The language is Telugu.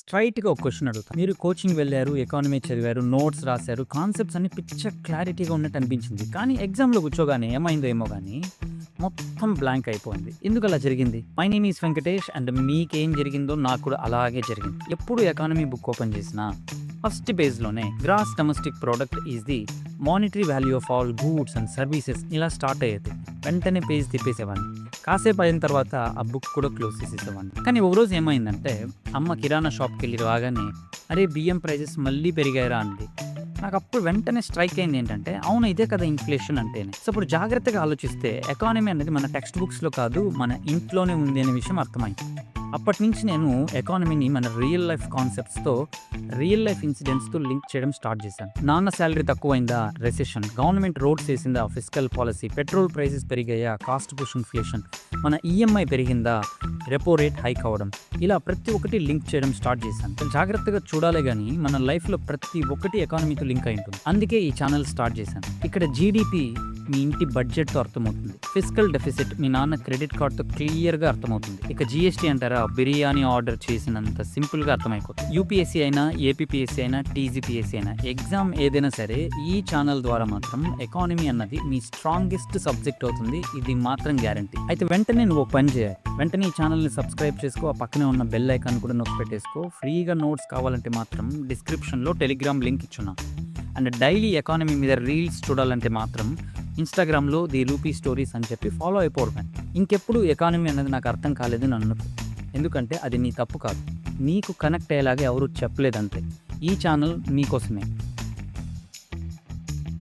స్ట్రైట్‌గా ఒక క్వెషన్ అడుగుతా. మీరు కోచింగ్ వెళ్లారు, ఎకానమీ చదివారు, నోట్స్ రాసారు, కాన్సెప్ట్స్ అన్నీ పిచ్చ క్లారిటీగా ఉన్నట్టు అనిపించింది. కానీ ఎగ్జామ్‌లో కూర్చోగానే ఏమైందో ఏమో గానీ, మొత్తం బ్లాంక్ అయిపోయింది. ఎందుకలా జరిగింది? My name is Venkatesh and మీకేం జరిగిందో నాకు కూడా అలాగే జరిగింది. ఎప్పుడు ఎకానమీ బుక్ ఓపెన్ చేసినా ఫస్ట్ పేజ్‌లోనే gross domestic product is the monetary value of all goods and services ఇలా స్టార్ట్ అయ్యేది. వెంటనే పేజ్ తిప్పేసేవాడిని. కాసేపు అయిన తర్వాత ఆ బుక్ కూడా క్లోజ్ చేసేసేవాడిని. కానీ ఒకరోజు ఏమైందంటే అమ్మ కిరాణా షాప్‌కెళ్ళి రాగానే అరే బియ్యం ప్రైజెస్ మళ్ళీ పెరిగాయిరా అంది. నాకు అప్పుడు వెంటనే స్ట్రైక్ అయింది ఏంటంటే అవును ఇదే కదా ఇన్ఫ్లేషన్ అంటేనే. సో ఇప్పుడు జాగ్రత్తగా ఆలోచిస్తే ఎకానమీ అనేది మన టెక్స్ట్ బుక్స్‌లో కాదు మన ఇంట్లోనే ఉంది అనే విషయం అర్థమైంది. అప్పటి నుంచి నేను ఎకానమీని మన రియల్ లైఫ్ కాన్సెప్ట్స్‌తో, రియల్ లైఫ్ ఇన్సిడెంట్స్‌తో లింక్ చేయడం స్టార్ట్ చేశాను. నాన్న సాలరీ తక్కువైందా? రెసెషన్. గవర్నమెంట్ రోడ్స్ వేసిందా? Fiscal policy. పెట్రోల్ ప్రైసెస్ పెరిగాయా? Cost push inflation. మన ఈఎంఐ పెరిగిందా? రెపో రేట్ హైక్ అవ్వడం. ఇలా ప్రతి ఒక్కటి లింక్ చేయడం స్టార్ట్ చేశాను. జాగ్రత్తగా చూడాలే కానీ మన లైఫ్లో ప్రతి ఒక్కటి ఎకానమీతో లింక్ అయి ఉంటుంది. అందుకే ఈ ఛానల్ స్టార్ట్ చేశాను. ఇక్కడ జీడిపి మీ ఇంటి బడ్జెట్తో అర్థమవుతుంది. ఫిస్కల్ డెఫిసిట్ మీ నాన్న క్రెడిట్ కార్డ్తో క్లియర్గా అర్థమవుతుంది. ఇక జిఎస్టీ అంటారా? బిర్యానీ ఆర్డర్ చేసినంత సింపుల్గా అర్థమైపోతుంది. యూపీఎస్సీ అయినా, ఏపీపీఎస్సీ అయినా, టీజీపీఎస్సీ అయినా ఎగ్జామ్ ఏదైనా సరే ఈ ఛానల్ ద్వారా మాత్రం ఎకానమీ అన్నది మీ స్ట్రాంగెస్ట్ సబ్జెక్ట్ అవుతుంది. ఇది మాత్రం గ్యారంటీ. అయితే వెంటనే నువ్వు ఒక పని చేయాలి. వెంటనే ఈ ఛానల్ని సబ్స్క్రైబ్ చేసుకో, ఆ పక్కనే ఉన్న బెల్ ఐకాన్ కూడా నొక్కి పెట్టేసుకో. ఫ్రీగా నోట్స్ కావాలంటే మాత్రం డిస్క్రిప్షన్లో టెలిగ్రామ్ లింక్ ఇచ్చున్నా. అండ్ డైలీ ఎకానమీ మీద రీల్స్ చూడాలంటే మాత్రం ఇన్స్టాగ్రామ్లో ది రూపీ స్టోరీస్ అని చెప్పి ఫాలో అయిపోవడమే. ఇంకెప్పుడు ఎకానమీ అనేది నాకు అర్థం కాలేదు అని అనుకో. ఎందుకంటే అది నీ తప్పు కాదు, నీకు కనెక్ట్ అయ్యేలాగా ఎవరు చెప్పలేదంతే. ఈ ఛానల్ మీకోసమే.